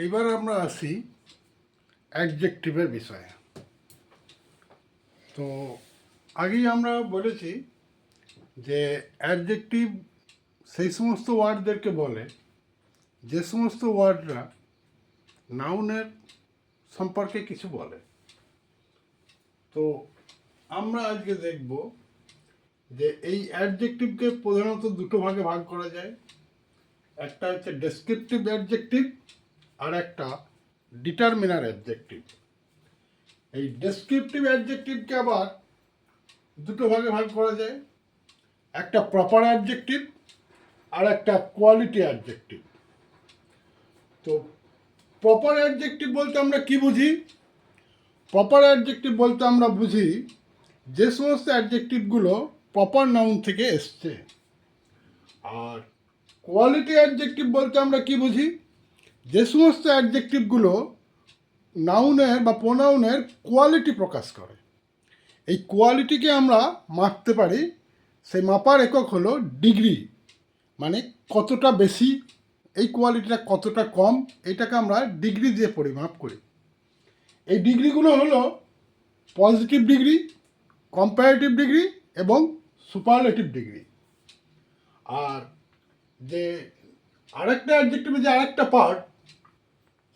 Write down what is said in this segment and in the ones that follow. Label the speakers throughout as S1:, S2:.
S1: এইবার আমরা আসি অ্যাডজেক্টিভের বিষয়ে। তো আগেই আমরা বলেছি যে অ্যাডজেক্টিভ সেই সমস্ত ওয়ার্ডদেরকে বলে যে সমস্ত ওয়ার্ডরা নাউনের সম্পর্কে কিছু বলে। তো আমরা আজকে দেখব যে এই অ্যাডজেক্টিভকে প্রধানত দুটো ভাগে ভাগ করা যায়। একটা হচ্ছে ডেসক্রিপটিভ অ্যাডজেক্টিভ আর একটা ডিটারমিনার অ্যাডজেক্টিভ। এই ডেসক্রিপটিভ অ্যাডজেক্টিভকে আবার দুটো ভাগে ভাগ করা যায়, একটা প্রপার অ্যাডজেক্টিভ আর একটা কোয়ালিটি অ্যাডজেক্টিভ। তো প্রপার অ্যাডজেক্টিভ বলতে আমরা কি বুঝি? প্রপার অ্যাডজেক্টিভ বলতে আমরা বুঝি যে সমস্ত অ্যাডজেক্টিভগুলো প্রপার নাউন থেকে এসছে। আর কোয়ালিটি অ্যাডজেক্টিভ বলতে আমরা কি বুঝি? যে সমস্ত অ্যাডজেক্টিভগুলো নাউনের বা প্রোনাউনের কোয়ালিটি প্রকাশ করে। এই কোয়ালিটিকে আমরা মাপতে পারি, সেই মাপার একক হলো ডিগ্রি, মানে কতটা বেশি, এই কোয়ালিটিটা কতটা কম, এটাকে আমরা ডিগ্রি দিয়ে পরিমাপ করি। এই ডিগ্রিগুলো হলো পজিটিভ ডিগ্রি, কম্পারেটিভ ডিগ্রি এবং সুপারলেটিভ ডিগ্রি। আর যে আরেকটা অ্যাডজেক্টিভের যে আরেকটা পার্ট,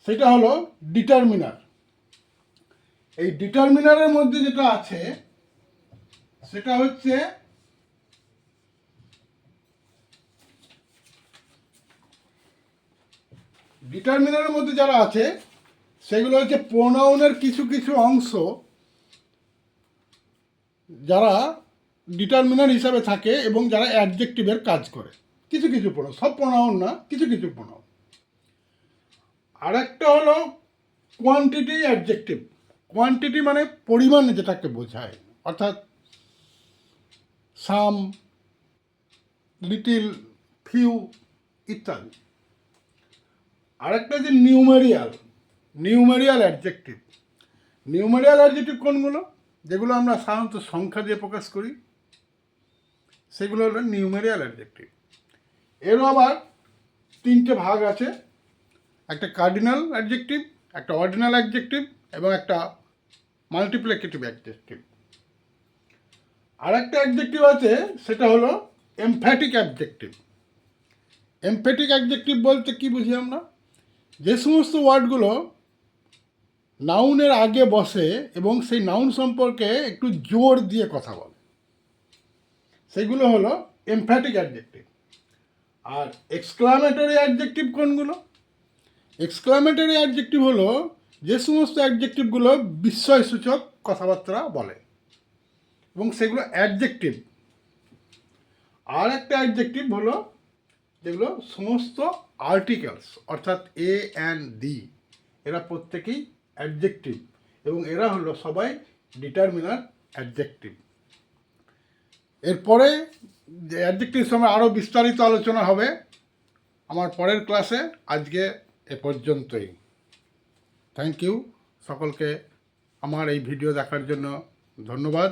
S1: সেটা হলো ডিটারমিনার। এই ডিটারমিনারের মধ্যে যেটা আছে সেটা হচ্ছে ডিটারমিনারের মধ্যে যারা আছে সেগুলো হচ্ছে প্রোনাউনের কিছু কিছু অংশ যারা ডিটারমিনার হিসাবে থাকে এবং যারা অ্যাডজেক্টিভের কাজ করে। কিছু কিছু প্রোনাউন, সব প্রোনাউন না, কিছু কিছু প্রোনাউন। আর একটা হলো কোয়ান্টিটি অ্যাডজেক্টিভ। কোয়ান্টিটি মানে পরিমাণ যেটাকে বোঝায়, অর্থাৎ সাম, লিটিল, ফিউ ইত্যাদি। আরেকটা যে নিউমেরিয়াল অ্যাডজেক্টিভ। নিউমেরিয়াল অ্যাডজেক্টিভ কোনগুলো? যেগুলো আমরা সাধারণত সংখ্যা দিয়ে প্রকাশ করি, সেগুলো হলো নিউমেরিয়াল অ্যাডজেক্টিভ। এরও আবার তিনটে ভাগ আছে, একটা কার্ডিনাল অ্যাডজেক্টিভ, একটা অর্ডিনাল অ্যাডজেক্টিভ এবং একটা মাল্টিপ্লিকেটিভ অ্যাডজেক্টিভ। আর একটা অ্যাডজেক্টিভ আছে, সেটা হলো এমফ্যাটিক অ্যাডজেক্টিভ। এমফ্যাটিক অ্যাডজেক্টিভ বলতে কি বুঝি আমরা? যে সমস্ত ওয়ার্ডগুলো নাউনের আগে বসে এবং সেই নাউন সম্পর্কে একটু জোর দিয়ে কথা বলে, সেগুলো হলো এমফ্যাটিক অ্যাডজেক্টিভ। আর এক্সক্লামেটরি অ্যাডজেক্টিভ কোনগুলো? এক্সক্লামেটরি অ্যাডজেক্টিভ হলো যে সমস্ত অ্যাডজেক্টিভগুলো বিস্ময়সূচক কথাবার্তা বলে এবং সেগুলো অ্যাডজেক্টিভ। আর একটা অ্যাডজেক্টিভ হলো যেগুলো সমস্ত আর্টিকেলস, অর্থাৎ এ অ্যান্ড ডি, এরা প্রত্যেকেই অ্যাডজেক্টিভ এবং এরা হলো সবাই ডিটারমিনার অ্যাডজেক্টিভ। এরপরে যে অ্যাডজেক্টিভ সময় আরও বিস্তারিত আলোচনা হবে আমার পরের ক্লাসে। আজকে এ পর্যন্তই। থ্যাংক ইউ সকলকে আমার এই ভিডিও দেখার জন্য ধন্যবাদ।